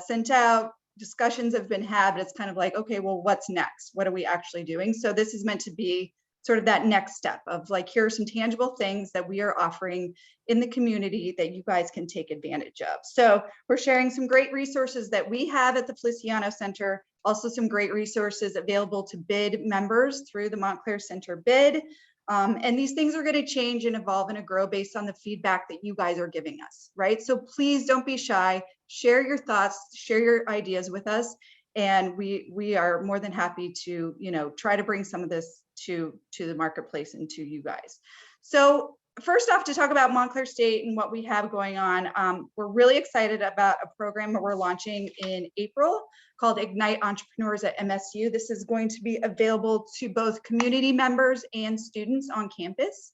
sent out, discussions have been had, but it's kind of like, okay, well, what's next? What are we actually doing? So this is meant to be sort of that next step of like, here are some tangible things that we are offering in the community that you guys can take advantage of. So we're sharing some great resources that we have at the Feliciano Center, also some great resources available to bid members through the Montclair Center bid. And these things are going to change and evolve and grow based on the feedback that you guys are giving us, right? So please don't be shy, share your thoughts, share your ideas with us. And we are more than happy to, you know, try to bring some of this to the marketplace and to you guys. So first off, to talk about Montclair State and what we have going on, we're really excited about a program that we're launching in April called Ignite Entrepreneurs at MSU. This is going to be available to both community members and students on campus.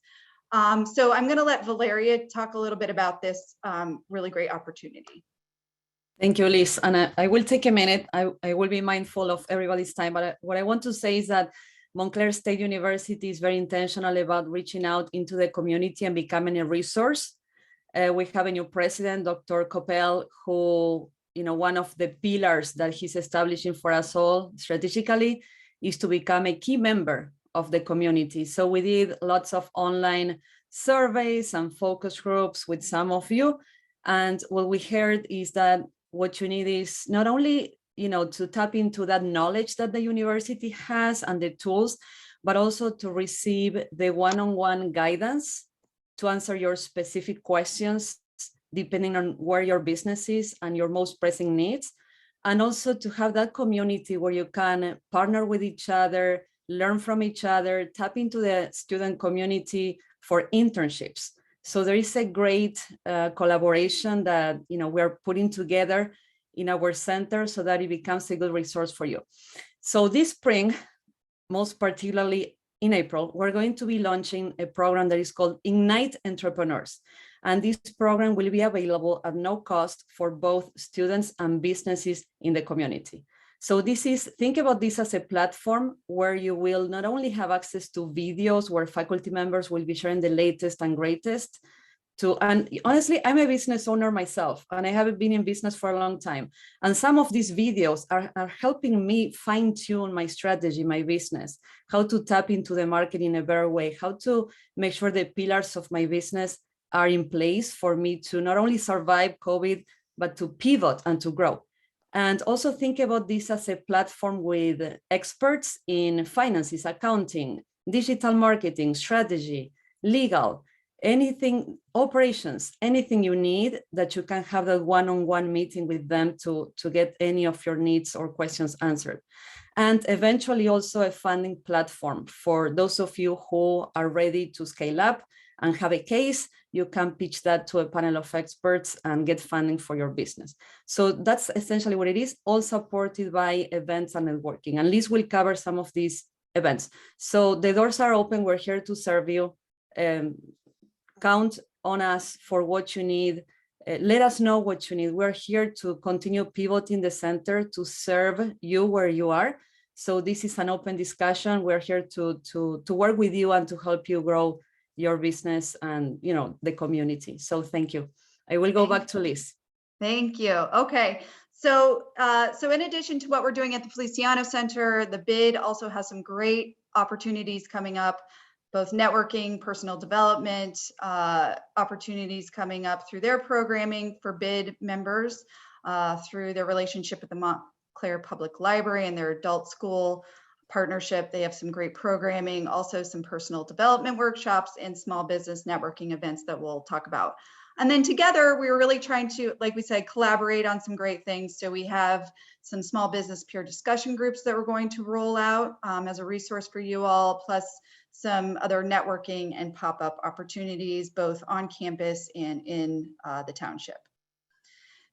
So I'm going to let Valeria talk a little bit about this really great opportunity. Thank you, Liz. And I will take a minute. I will be mindful of everybody's time, but what I want to say is that Montclair State University is very intentional about reaching out into the community and becoming a resource. We have a new president, Dr. Coppell, who, you know, one of the pillars that he's establishing for us all strategically is to become a key member of the community. So we did lots of online surveys and focus groups with some of you. And what we heard is that what you need is not only, you know, to tap into that knowledge that the university has and the tools, but also to receive the one-on-one guidance to answer your specific questions, depending on where your business is and your most pressing needs. And also to have that community where you can partner with each other, learn from each other, tap into the student community for internships. So there is a great collaboration that, you know, we're putting together in our center so that it becomes a good resource for you. So this spring, most particularly in April, we're going to be launching a program that is called Ignite Entrepreneurs. And this program will be available at no cost for both students and businesses in the community. So think about this as a platform where you will not only have access to videos where faculty members will be sharing the latest and greatest, and honestly, I'm a business owner myself, and I haven't been in business for a long time. And some of these videos are helping me fine tune my strategy, my business, how to tap into the market in a better way, how to make sure the pillars of my business are in place for me to not only survive COVID, but to pivot and to grow. And also think about this as a platform with experts in finances, accounting, digital marketing, strategy, legal, anything, operations, anything you need that you can have that one-on-one meeting with them to get any of your needs or questions answered. And eventually also a funding platform for those of you who are ready to scale up and have a case. You can pitch that to a panel of experts and get funding for your business. So that's essentially what it is, all supported by events and networking. And Liz will cover some of these events. So the doors are open. We're here to serve you. Count on us for what you need. let us know what you need. We're here to continue pivoting the center to serve you where you are. So this is an open discussion. We're here to work with you and to help you grow your business and, you know, the community. So thank you. I will go back to Liz. Thank you. Okay. So, in addition to what we're doing at the Feliciano Center, the bid also has some great opportunities coming up, both networking, personal development, opportunities coming up through their programming for bid members, through their relationship with the Montclair Public Library and their adult school partnership. They have some great programming, also some personal development workshops and small business networking events that we'll talk about. And then together, we were really trying to, like we said, collaborate on some great things. So we have some small business peer discussion groups that we're going to roll out as a resource for you all, plus some other networking and pop-up opportunities, both on campus and in the township.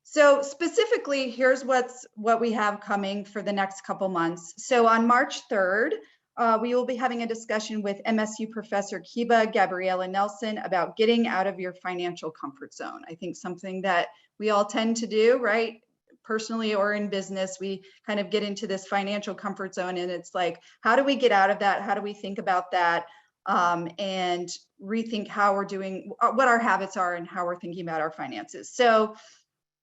So specifically, here's what we have coming for the next couple months. So on March 3rd, we will be having a discussion with MSU Professor Kiba Gabriela Nelson about getting out of your financial comfort zone. I think something that we all tend to do, right? Personally or in business, we kind of get into this financial comfort zone, and it's like, how do we get out of that? How do we think about that? And rethink how we're doing, what our habits are and how we're thinking about our finances. So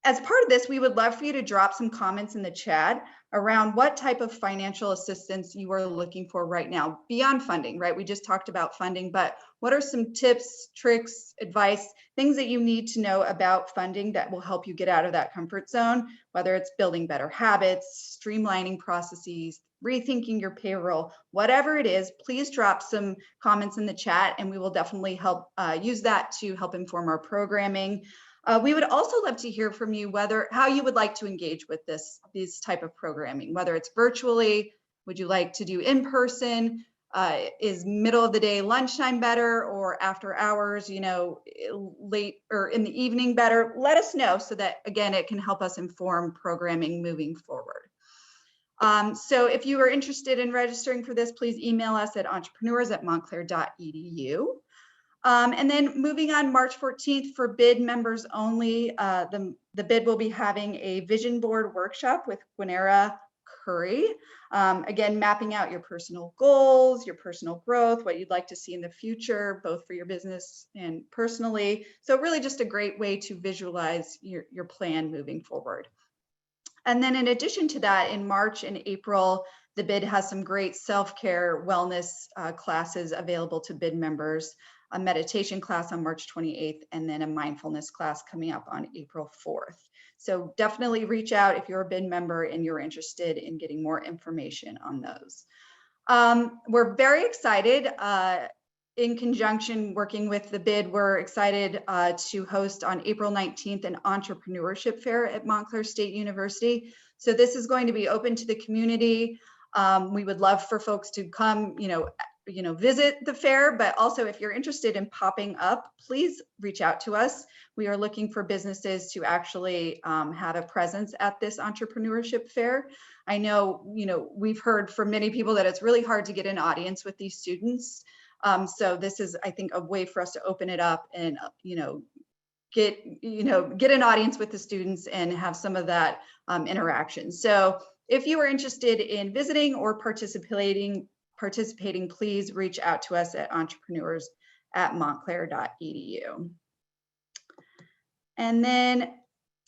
as part of this, we would love for you to drop some comments in the chat around what type of financial assistance you are looking for right now, beyond funding, right? We just talked about funding, but what are some tips, tricks, advice, things that you need to know about funding that will help you get out of that comfort zone, whether it's building better habits, streamlining processes, rethinking your payroll, whatever it is, please drop some comments in the chat and we will definitely help use that to help inform our programming. We would also love to hear from you how you would like to engage with this type of programming, whether it's virtually, would you like to do in person, is middle of the day lunchtime better, or after hours, you know, late or in the evening better? Let us know so that, again, it can help us inform programming moving forward. So if you are interested in registering for this, please email us at entrepreneurs@montclair.edu. And then moving on, March 14th for bid members only, the bid will be having a vision board workshop with Gwinnera Curry. Again, mapping out your personal goals, your personal growth, what you'd like to see in the future, both for your business and personally. So really just a great way to visualize your plan moving forward. And then in addition to that, in March and April, the bid has some great self-care wellness classes available to bid members. A meditation class on March 28th, and then a mindfulness class coming up on April 4th. So definitely reach out if you're a bid member and you're interested in getting more information on those. We're very excited. In conjunction working with the bid, we're excited to host on April 19th an entrepreneurship fair at Montclair State University. So this is going to be open to the community. We would love for folks to come, visit the fair, but also if you're interested in popping up, please reach out to us. We are looking for businesses to actually have a presence at this entrepreneurship fair. I know, we've heard from many people that it's really hard to get an audience with these students. So this is, I think, a way for us to open it up and, get an audience with the students and have some of that interaction. So if you are interested in visiting or participating, please reach out to us at entrepreneurs@montclair.edu. And then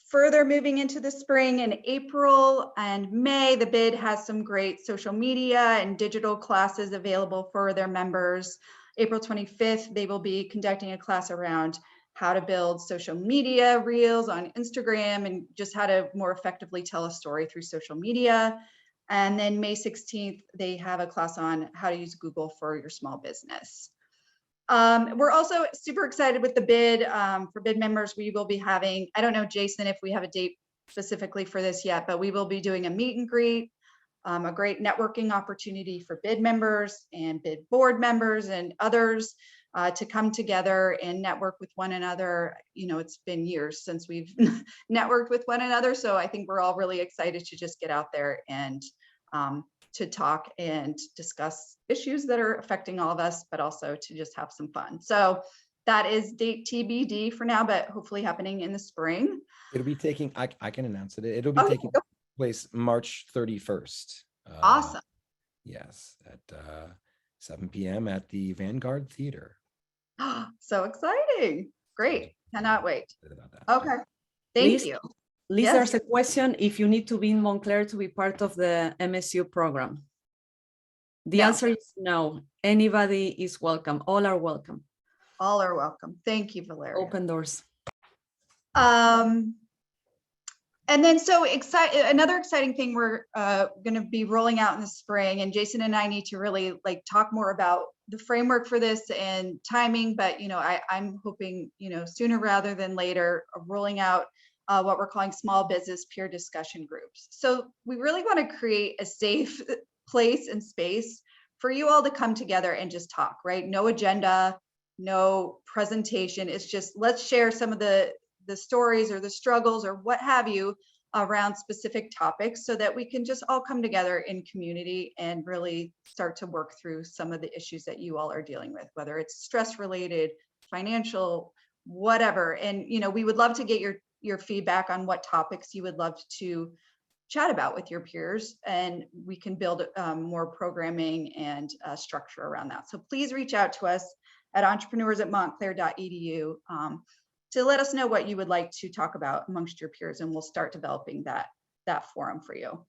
further moving into the spring, in April and May, the bid has some great social media and digital classes available for their members. April 25th, they will be conducting a class around how to build social media reels on Instagram and just how to more effectively tell a story through social media. And then May 16th, they have a class on how to use Google for your small business. We're also super excited with the bid. For bid members, we will be having, I don't know, Jason, if we have a date specifically for this yet, but we will be doing a meet and greet, a great networking opportunity for bid members and bid board members and others to come together and network with one another. It's been years since we've networked with one another. So I think we're all really excited to just get out there and to talk and discuss issues that are affecting all of us, but also to just have some fun. So That is date TBD for now, but hopefully happening in the spring. It'll be taking, I can announce it. It'll be taking place March 31st. Awesome. Yes, at 7 p.m. at the Vanguard Theater. So exciting. Great. Cannot wait. About that. Okay. Thank Liz, you. Liz, Yes. there's a question if you need to be in Montclair to be part of the MSU program. The No. answer is no. Anybody is welcome. All are welcome. All are welcome. Thank you, Valeria. Open doors. And then another exciting thing we're going to be rolling out in the spring, and Jason and I need to really like talk more about the framework for this and timing, but I'm hoping sooner rather than later rolling out what we're calling small business peer discussion groups. So we really want to create a safe place and space for you all to come together and just talk, right? No agenda, no presentation. It's just, let's share some of the stories or the struggles or what have you around specific topics so that we can just all come together in community and really start to work through some of the issues that you all are dealing with, whether it's stress related, financial, whatever. And, we would love to get your feedback on what topics you would love to chat about with your peers, and we can build more programming and structure around that. So please reach out to us at entrepreneurs@montclair.edu to let us know what you would like to talk about amongst your peers, and we'll start developing that forum for you.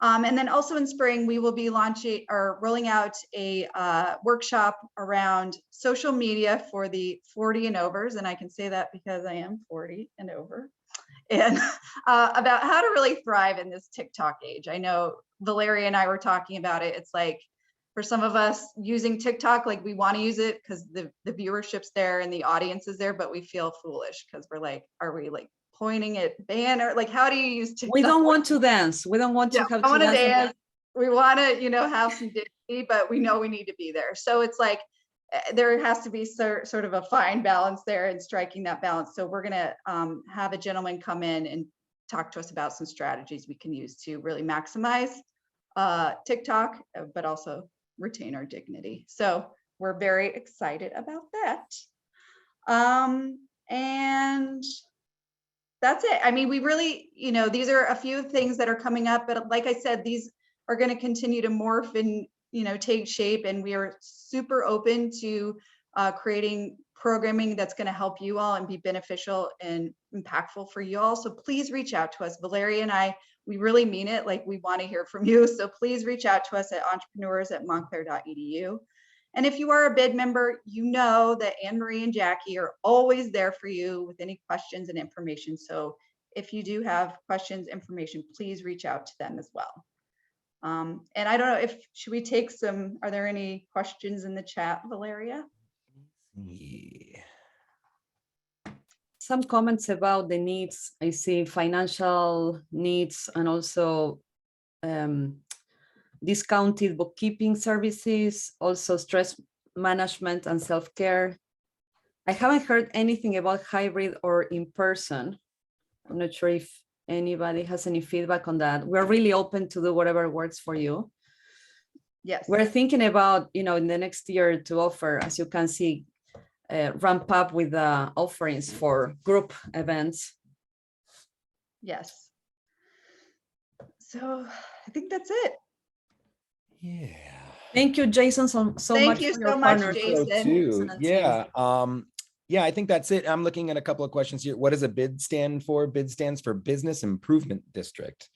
And then also in spring, we will be launching or rolling out a workshop around social media for the 40 and overs. And I can say that because I am 40 and over. And about how to really thrive in this TikTok age. I know Valeria and I were talking about it. It's like, for some of us using TikTok, like we want to use it because the viewership's there and the audience is there, but we feel foolish because we're like, are we like pointing at banner? Like, how do you use TikTok? We don't want to dance. We don't want to have to dance. We want to, have some dignity, but we know we need to be there. So it's like, there has to be sort of a fine balance there and striking that balance. So we're going to have a gentleman come in and talk to us about some strategies we can use to really maximize TikTok, but also retain our dignity. So we're very excited about that. And that's it. I mean, we really, these are a few things that are coming up, but like I said, these are going to continue to morph and, take shape. And we are super open to creating programming that's going to help you all and be beneficial and impactful for you all. So please reach out to us. Valeria and I, we really mean it. Like, we want to hear from you. So please reach out to us at entrepreneurs@montclair.edu. And if you are a bid member, you know that Anne Marie and Jackie are always there for you with any questions and information. So if you do have questions, information, please reach out to them as well. And I don't know should we take are there any questions in the chat, Valeria? Yeah. Some comments about the needs. I see financial needs and also discounted bookkeeping services, also stress management and self-care. I haven't heard anything about hybrid or in person. I'm not sure if anybody has any feedback on that. We're really open to do whatever works for you. Yes. We're thinking about, in the next year to offer, as you can see, ramp up with the offerings for group events. Yes. So I think that's it. Yeah. Thank you, Jason, so much for your partnership. Jason. Yeah, I think that's it. I'm looking at a couple of questions here. What does a BID stand for? BID stands for Business Improvement District.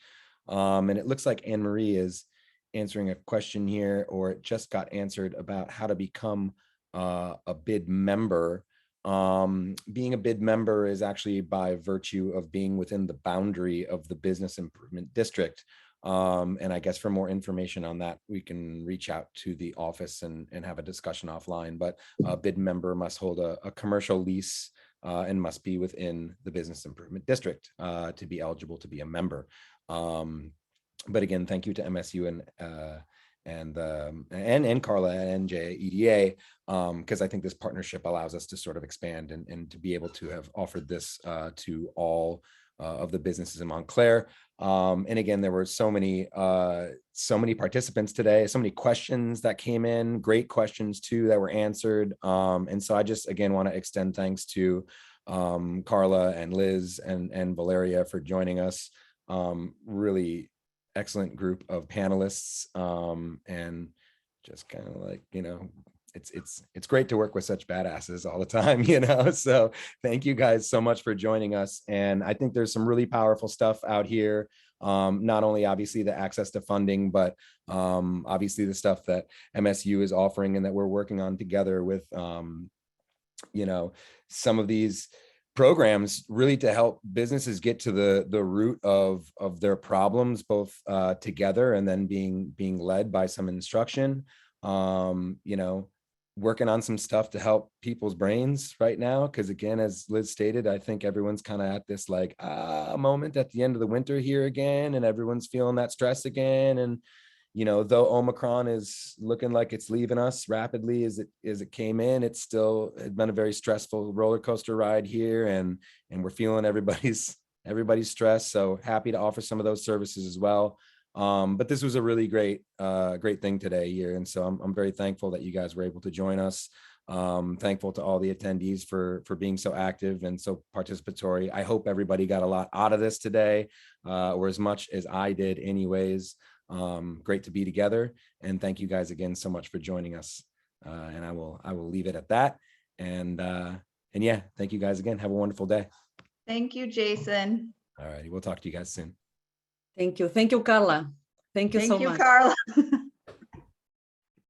And it looks like Anne Marie is answering a question here, or it just got answered about how to become a BID member. Being a BID member is actually by virtue of being within the boundary of the Business Improvement District. And I guess for more information on that, we can reach out to the office and have a discussion offline. But a BID member must hold a commercial lease and must be within the Business Improvement District to be eligible to be a member. But again, thank you to MSU and Carla and NJEDA, because I think this partnership allows us to sort of expand and to be able to have offered this to all of the businesses in Montclair. And again, there were so many participants today, so many questions that came in, great questions too that were answered. And so I just, again, want to extend thanks to Carla and Liz and Valeria for joining us. Really excellent group of panelists, and just kind of like, it's great to work with such badasses all the time, so thank you guys so much for joining us. And I think there's some really powerful stuff out here, not only obviously the access to funding, but obviously the stuff that MSU is offering and that we're working on together with some of these programs, really to help businesses get to the root of their problems, both together and then being led by some instruction. Working on some stuff to help people's brains right now, because again, as Liz stated, I think everyone's kind of at this like moment at the end of the winter here again, and everyone's feeling that stress again. And though Omicron is looking like it's leaving us rapidly as it came in, it's been a very stressful roller coaster ride here, and we're feeling everybody's stress. So happy to offer some of those services as well. But this was a really great thing today here. And so I'm very thankful that you guys were able to join us. Thankful to all the attendees for being so active and so participatory. I hope everybody got a lot out of this today, or as much as I did anyways. Great to be together. And thank you guys again so much for joining us. And I will leave it at that. And yeah, thank you guys again. Have a wonderful day. Thank you, Jason. All righty. We'll talk to you guys soon. Thank you. Thank you, Carla. Thank you so much. Thank you, Carla.